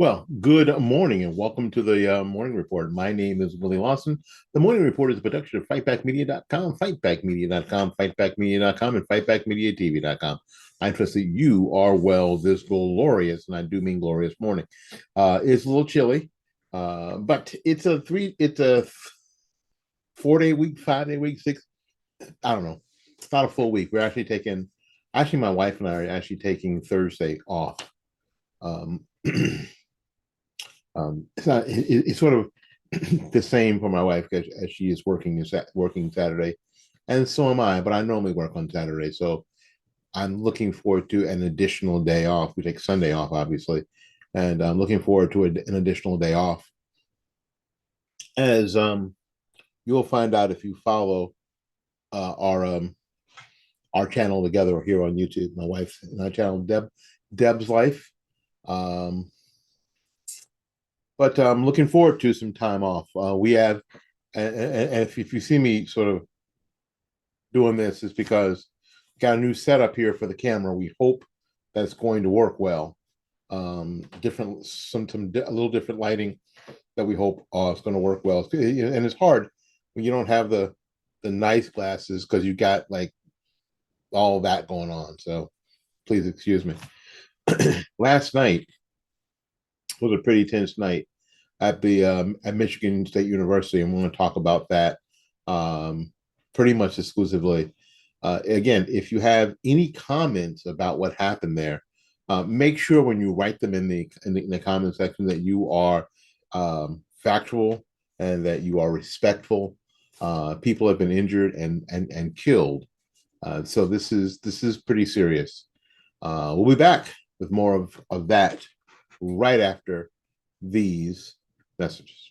Well, good morning and welcome to the Morning Report. My name is Willie Lawson. The Morning Report is a production of fightbackmedia.com, fightbackmedia.com, fightbackmedia.com, and fightbackmediatv.com. I trust that you are well this glorious, and I do mean glorious morning. It's a little chilly, but it's a 4 day week, 5 day week, six, I don't know. It's not a full week. Actually, my wife and I are actually taking Thursday off. Um, it's sort of the same for my wife as she is working Saturday, and so am I. But I normally work on Saturday, so I'm looking forward to an additional day off. We take Sunday off, obviously, and I'm looking forward to an additional day off. As you'll find out if you follow our channel together here on YouTube, my wife and our channel, Deb's Life. Um, but I'm looking forward to some time off. We have, and if you see me sort of doing this, is because we got a new setup here for the camera. We hope that's going to work well. Different, a little different lighting that we hope is going to work well. And it's hard when you don't have the nice glasses because you got like all that going on. So please excuse me. Last night was a pretty tense night at Michigan State University, and we're going to talk about that pretty much exclusively. Again, if you have any comments about what happened there, make sure when you write them in the comment section that you are factual and that you are respectful. People have been injured and killed, so this is pretty serious. We'll be back with more of that right after these messages.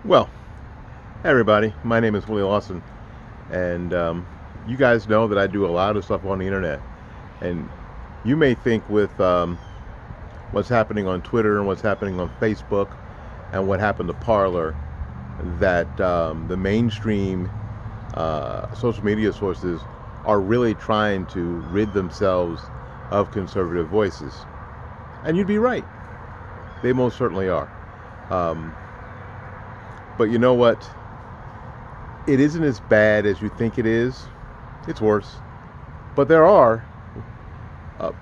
Well, hey everybody, my name is Willie Lawson, and you guys know that I do a lot of stuff on the internet. And you may think with what's happening on Twitter and what's happening on Facebook and what happened to Parler that the mainstream social media sources are really trying to rid themselves of conservative voices. And you'd be right. They most certainly are. But you know what? It isn't as bad as you think it is. It's worse. But there are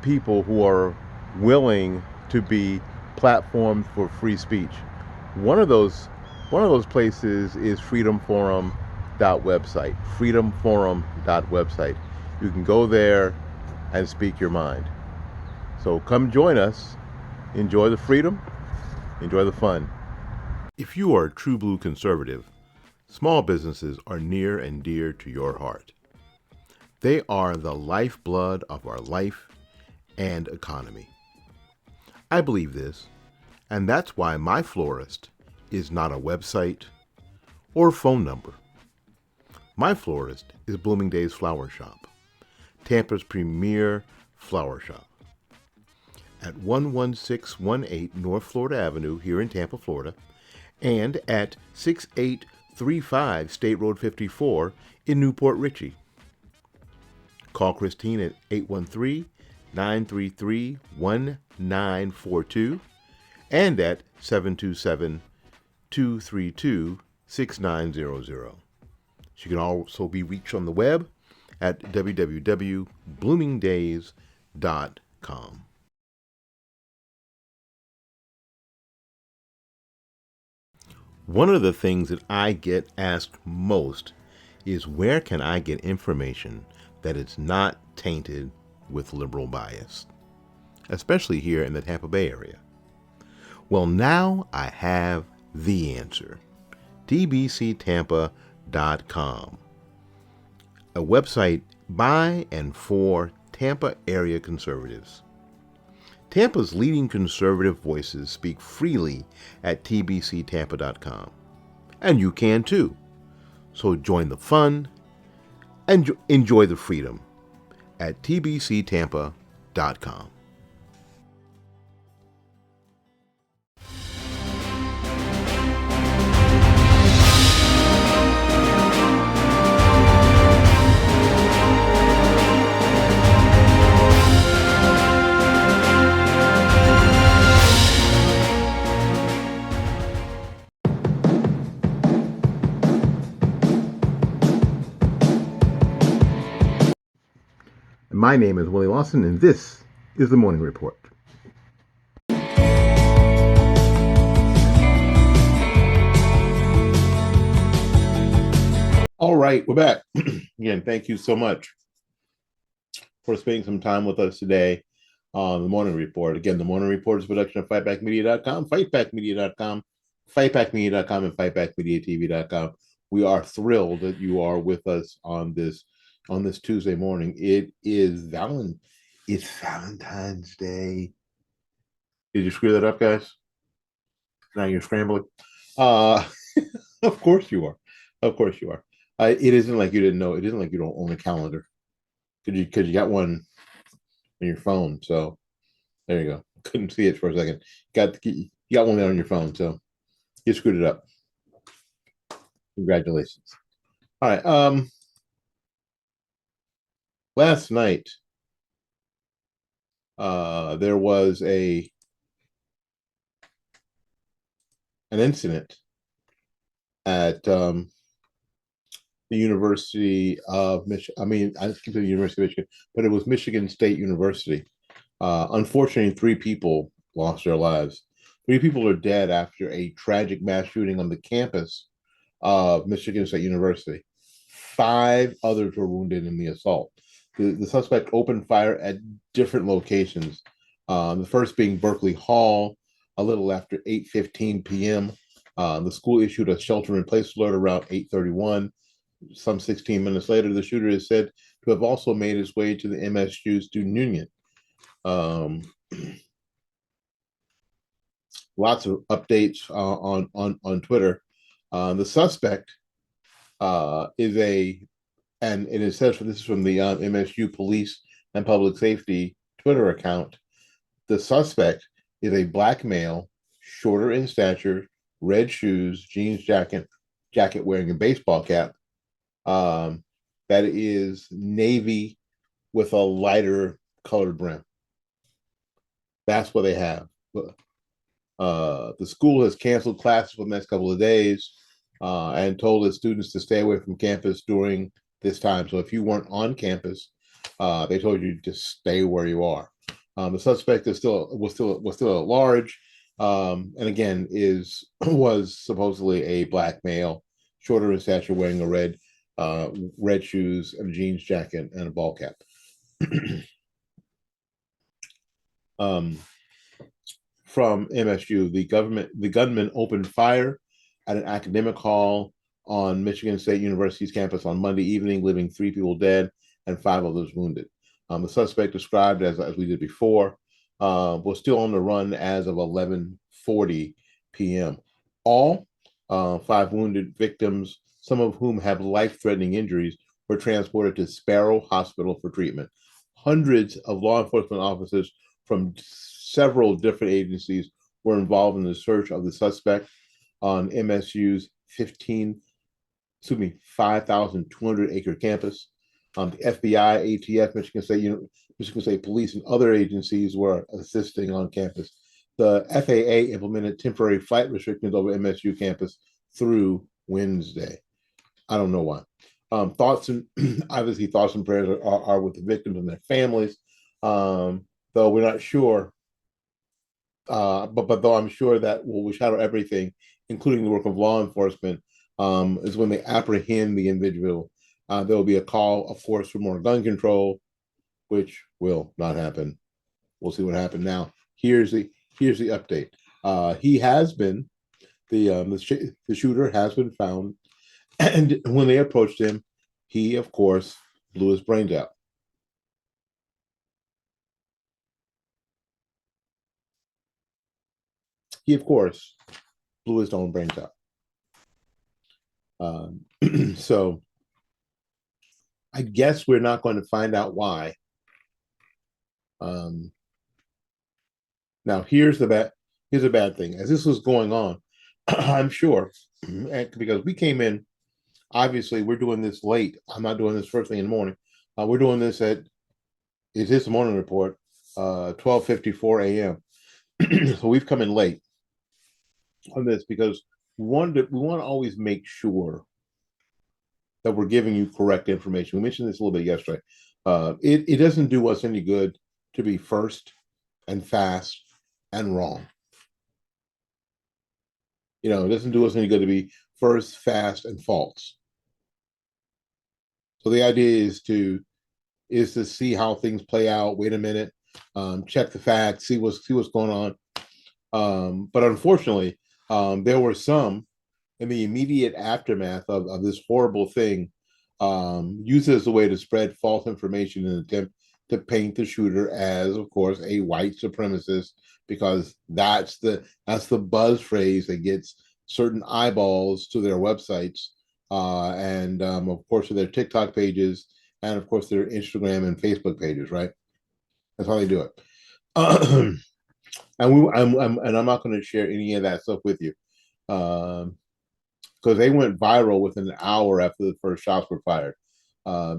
people who are willing to be platformed for free speech. One of those places is freedomforum.website. Freedomforum.website. You can go there and speak your mind. So come join us. Enjoy the freedom. Enjoy the fun. If you are a true blue conservative, small businesses are near and dear to your heart. They are the lifeblood of our life and economy. I believe this, and that's why my florist is not a website or phone number. My florist is Bloomingdale's Flower Shop, Tampa's premier flower shop. At 11618 North Florida Avenue here in Tampa, Florida, and at 6835 State Road 54 in Newport Richey. Call Christine at 813-933-1942 and at 727-232-6900. She can also be reached on the web at www.bloomingdays.com. One of the things that I get asked most is where can I get information that is not tainted with liberal bias, especially here in the Tampa Bay area. Well, now I have the answer. tbctampa.com, a website by and for Tampa area conservatives. Tampa's leading conservative voices speak freely at tbctampa.com, and you can too. So join the fun and enjoy the freedom at tbctampa.com. My name is Willie Lawson, and this is the Morning Report. All right, we're back. Again, thank you so much for spending some time with us today on the Morning Report. Again, the Morning Report is a production of fightbackmedia.com, fightbackmedia.com, fightbackmedia.com, and fightbackmediatv.com. We are thrilled that you are with us on this Tuesday morning. It's Valentine's Day. Did you screw that up, guys? Now you're scrambling. Of course you are. Of course you are. It isn't like you didn't know. It isn't like you don't own a calendar. Because you got one on your phone. So there you go. Couldn't see it for a second. You got one there on your phone. So you screwed it up. Congratulations. All right. Last night, there was an incident at the University of Michigan. I mean, I keep saying the University of Michigan, but it was Michigan State University. Unfortunately, 3 people lost their lives. 3 people are dead after a tragic mass shooting on the campus of Michigan State University. 5 others were wounded in the assault. The suspect opened fire at different locations. The first being Berkeley Hall, a little after 8:15 p.m. The school issued a shelter-in-place alert around 8:31. Some 16 minutes later, the shooter is said to have also made his way to the MSU Student Union. Lots of updates on Twitter. The suspect and it says this is from the MSU Police and Public Safety Twitter account. The suspect is a black male, shorter in stature, red shoes, jeans jacket wearing a baseball cap. That is navy with a lighter colored brim. That's what they have. The school has canceled classes for the next couple of days and told its students to stay away from campus during this time. So if you weren't on campus, they told you to stay where you are. The suspect was still at large, and again was supposedly a black male, shorter in stature, wearing a red shoes and a jeans jacket and a ball cap. From MSU, the gunman opened fire at an academic hall on Michigan State University's campus on Monday evening, leaving 3 people dead and 5 others wounded. The suspect, described as we did before, was still on the run as of 11:40 p.m. All 5 wounded victims, some of whom have life-threatening injuries, were transported to Sparrow Hospital for treatment. Hundreds of law enforcement officers from several different agencies were involved in the search of the suspect on MSU's 5,200-acre campus. The FBI, ATF, Michigan State Police, and other agencies were assisting on campus. The FAA implemented temporary flight restrictions over MSU campus through Wednesday. I don't know why. Thoughts and prayers are with the victims and their families. Though we're not sure, but though I'm sure that what will shadow everything including the work of law enforcement, is when they apprehend the individual. There will be a call, of course, for more gun control, which will not happen. We'll see what happens now. Here's the update. He has been the shooter has been found, and when they approached him, he of course blew his brains out. He of course blew his own brains out. So I guess we're not going to find out why. Um, Now here's a bad thing. As this was going on, I'm sure because we came in. Obviously, we're doing this late. I'm not doing this first thing in the morning. We're doing this at is this morning report, 12:54 a.m. So we've come in late on this because we want to always make sure that we're giving you correct information. We mentioned this a little bit yesterday. It doesn't do us any good to be first and fast and wrong. It doesn't do us any good to be first, fast, and false. So the idea is to see how things play out. Wait a minute, check the facts, see what's going on. But unfortunately, there were some in the immediate aftermath of this horrible thing, used as a way to spread false information in an attempt to paint the shooter as, of course, a white supremacist, because that's the buzz phrase that gets certain eyeballs to their websites, and of course to their TikTok pages, and of course their Instagram and Facebook pages. Right? That's how they do it. And I'm not going to share any of that stuff with you. Because they went viral within an hour after the first shots were fired.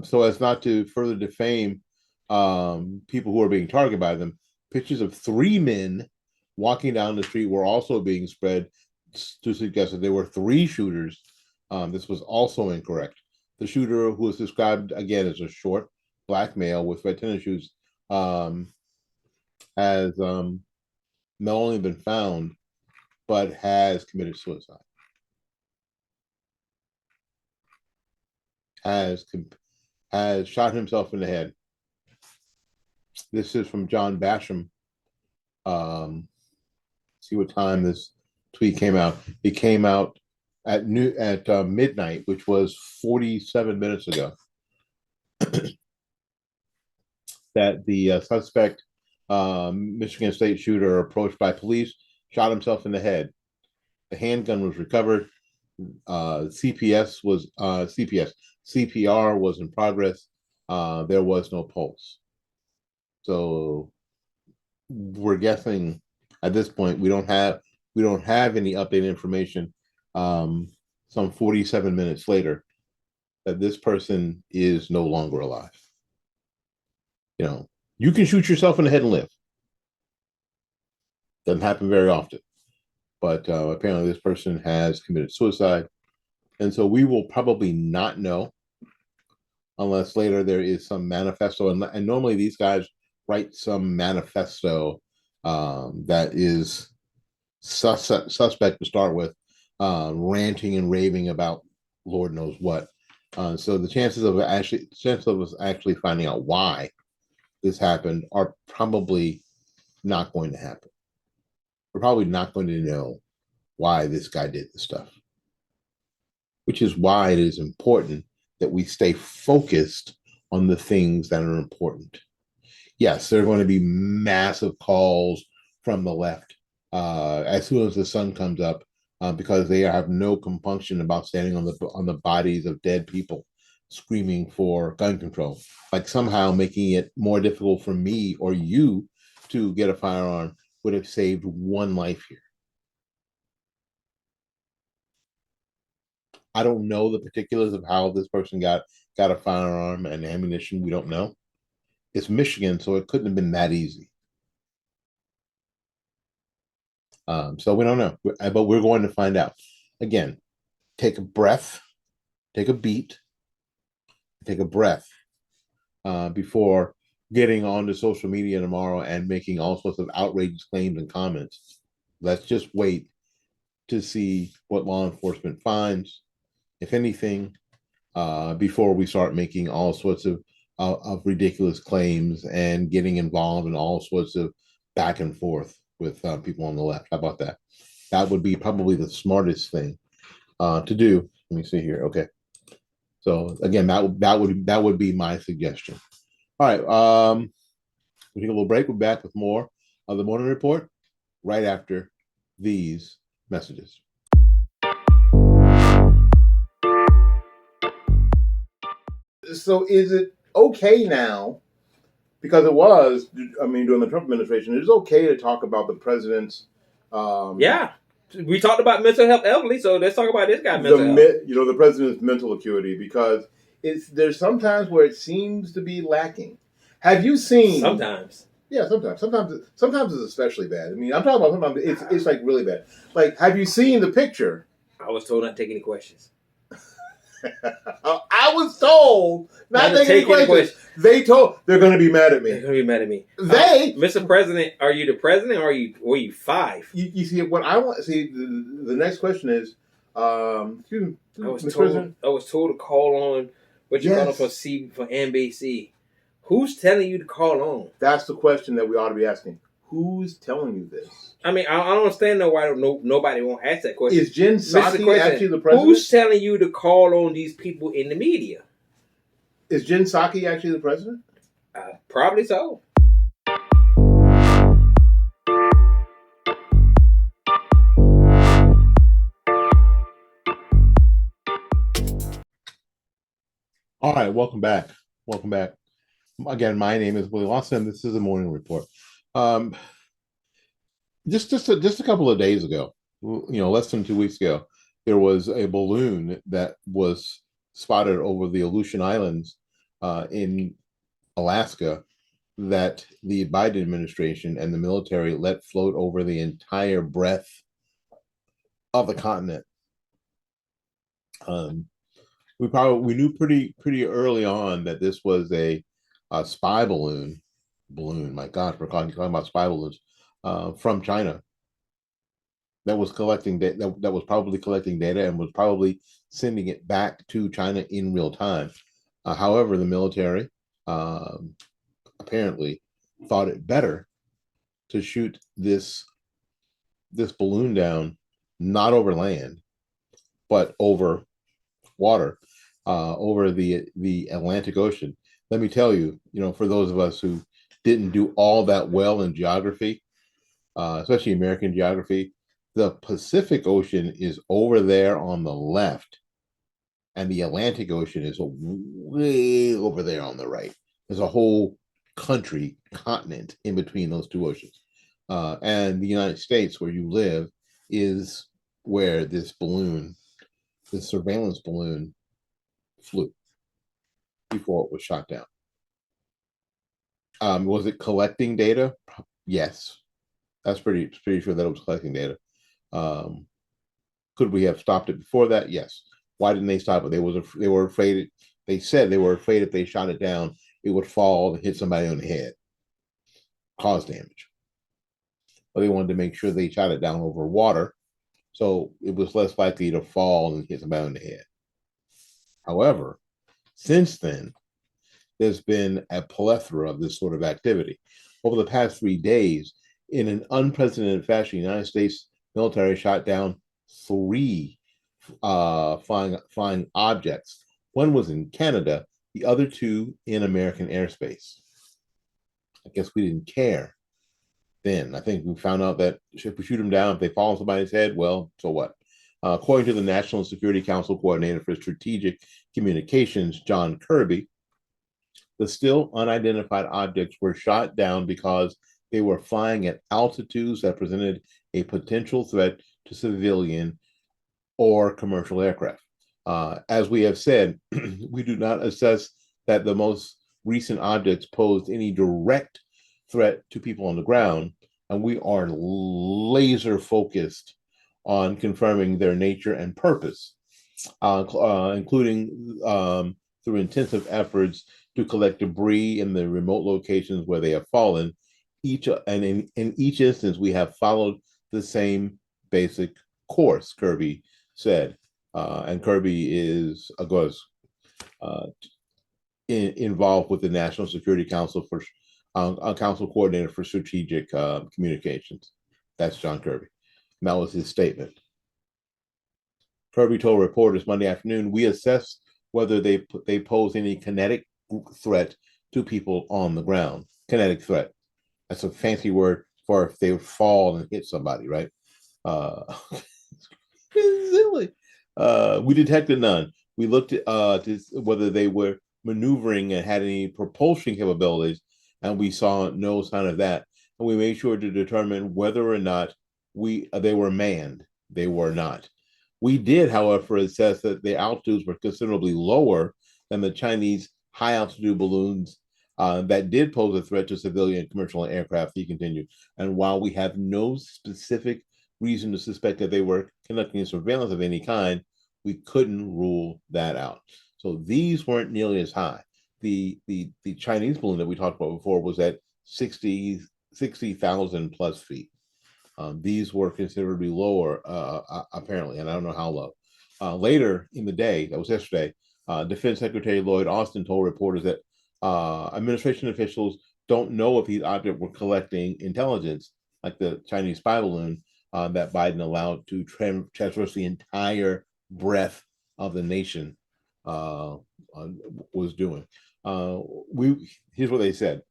So as not to further defame people who are being targeted by them, pictures of three men walking down the street were also being spread to suggest that there were three shooters. This was also incorrect. The shooter, who was described again as a short black male with red tennis shoes, has not only been found, but has committed suicide. Has shot himself in the head. This is from John Basham. See what time this tweet came out. It came out at midnight, which was 47 minutes ago. That the suspect, Michigan State shooter, approached by police, shot himself in the head. The handgun was recovered. CPR was in progress. There was no pulse. So we're guessing at this point we don't have any updated information. Some 47 minutes later, that this person is no longer alive. You can shoot yourself in the head and live. Doesn't happen very often, but apparently this person has committed suicide, and so we will probably not know unless later there is some manifesto. And normally these guys write some manifesto that is suspect to start with, ranting and raving about Lord knows what. So the chances of us actually finding out why this happened are probably not going to happen. We're probably not going to know why this guy did this stuff, which is why it is important that we stay focused on the things that are important. Yes, there are going to be massive calls from the left as soon as the sun comes up, because they have no compunction about standing on the bodies of dead people, screaming for gun control, like somehow making it more difficult for me or you to get a firearm would have saved one life here. I don't know the particulars of how this person got a firearm and ammunition. We don't know. It's Michigan, so it couldn't have been that easy. So we don't know, but we're going to find out. Again, take a breath, take a beat, take a breath before getting onto social media tomorrow and making all sorts of outrageous claims and comments. Let's just wait to see what law enforcement finds, if anything, before we start making all sorts of ridiculous claims and getting involved in all sorts of back and forth with people on the left. How about that? That would be probably the smartest thing to do. Let me see here. Okay. So again, that would be my suggestion. All right. We take a little break. We're back with more of the morning report right after these messages. So is it okay now? Because it was, I mean, during the Trump administration, it is okay to talk about the president's. Yeah, we talked about mental health elderly, so let's talk about this guy mental health. The president's mental acuity, because there's sometimes where it seems to be lacking. Have you seen? Sometimes. Yeah, sometimes it's especially bad. I mean, I'm talking about sometimes it's like really bad. Like, have you seen the picture? I was told not to take any questions. I was told not to take any questions. They're going to be mad at me. They're going to be mad at me. Mr. President, are you the president or were you five? You see, what I want. See, the next question is, excuse me, I was told to call on what you call it for NBC. Who's telling you to call on? That's the question that we ought to be asking. Who's telling you this? I mean, I don't understand why nobody won't ask that question. Is Jen Psaki actually the president? Who's telling you to call on these people in the media? Is Jen Psaki actually the president? Probably so. All right, welcome back. Welcome back. Again, my name is Willie Lawson. This is the Morning Report. Just a couple of days ago, less than 2 weeks ago, there was a balloon that was spotted over the Aleutian Islands in Alaska that the Biden administration and the military let float over the entire breadth of the continent. We knew pretty early on that this was a spy balloon. My God, we're talking about spy balloons from China that was collecting that was probably collecting data and was probably sending it back to China in real time. However, the military apparently thought it better to shoot this balloon down not over land, but over water, over the Atlantic Ocean. Let me tell you, for those of us who didn't do all that well in geography, especially American geography, the Pacific Ocean is over there on the left, and the Atlantic Ocean is way over there on the right. There's a whole continent in between those two oceans. And the United States, where you live, is where this surveillance balloon flew before it was shot down. Was it collecting data? Yes. That's pretty sure that it was collecting data. Could we have stopped it before that? Yes. Why didn't they stop it? They were afraid. They said they were afraid if they shot it down, it would fall and hit somebody on the head, cause damage. But they wanted to make sure they shot it down over water, so it was less likely to fall and hit somebody on the head. However, since then, there's been a plethora of this sort of activity. Over the past 3 days, in an unprecedented fashion, the United States military shot down 3 flying objects. One was in Canada, the other 2 in American airspace. I guess we didn't care then. I think we found out that if we shoot them down, if they fall on somebody's head, well, so what? According to the National Security Council Coordinator for Strategic Communications, John Kirby, the still unidentified objects were shot down because they were flying at altitudes that presented a potential threat to civilian or commercial aircraft. As we have said, we do not assess that the most recent objects posed any direct threat to people on the ground, and we are laser focused on confirming their nature and purpose, including through intensive efforts to collect debris in the remote locations where they have fallen. In each instance, we have followed the same basic course, Kirby said, and Kirby is, of course, involved with the National Security Council for a council coordinator for strategic communications. That's John Kirby. And that was his statement. Kirby told reporters Monday afternoon, "We assess whether they pose any kinetic threat to people on the ground." Kinetic threat. That's a fancy word for if they would fall and hit somebody, right? Silly. We detected none. We looked at to whether they were maneuvering and had any propulsion capabilities, and we saw no sign of that. And we made sure to determine whether or not they were manned. They were not. We did, however, assess that the altitudes were considerably lower than the Chinese high altitude balloons that did pose a threat to civilian commercial aircraft, he continued. And while we have no specific reason to suspect that they were conducting surveillance of any kind, we couldn't rule that out. So these weren't nearly as high. The Chinese balloon that we talked about before was at 60,000 plus feet. These were considerably lower, apparently, and I don't know how low. Later in the day, that was yesterday, Defense Secretary Lloyd Austin told reporters that administration officials don't know if these objects were collecting intelligence, like the Chinese spy balloon that Biden allowed to traverse the entire breadth of the nation was doing. Here's what they said: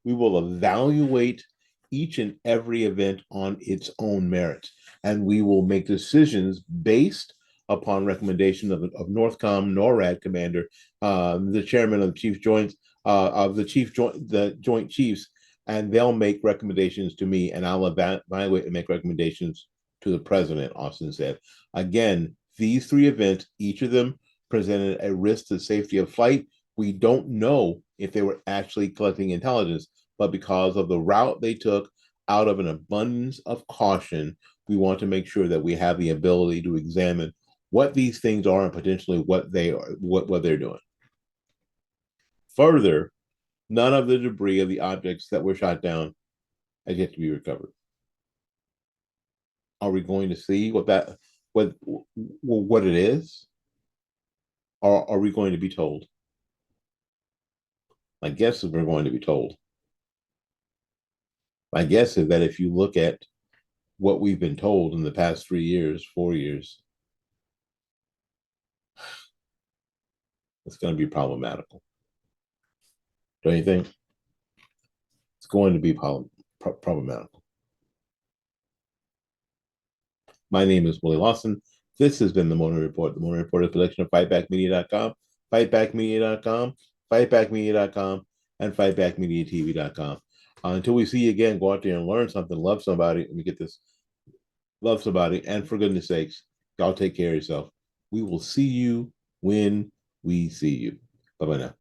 we will evaluate each and every event on its own merits, and we will make decisions based upon recommendation of Northcom NORAD commander, the chairman of the chief joints the Joint Chiefs, and they'll make recommendations to me, and I'll evaluate and make recommendations to the president, Austin said. Again, these three events, each of them presented a risk to safety of flight. We don't know if they were actually collecting intelligence, but because of the route they took, out of an abundance of caution, we want to make sure that we have the ability to examine what these things are and potentially what they are, what they're doing. Further, none of the debris of the objects that were shot down has yet to be recovered. Are we going to see what it is? Or are we going to be told? My guess is we're going to be told. My guess is that if you look at what we've been told in the past 3 years, 4 years, it's going to be problematical. Don't you think? It's going to be problematical. My name is Willie Lawson. This has been the Morning Report. The Morning Report is a collection of fightbackmedia.com, fightbackmedia.com, fightbackmedia.com, and fightbackmediatv.com. Until we see you again, go out there and learn something, love somebody. Let me get this. Love somebody. And for goodness sakes, y'all take care of yourself. We will see you when we see you. Bye-bye now.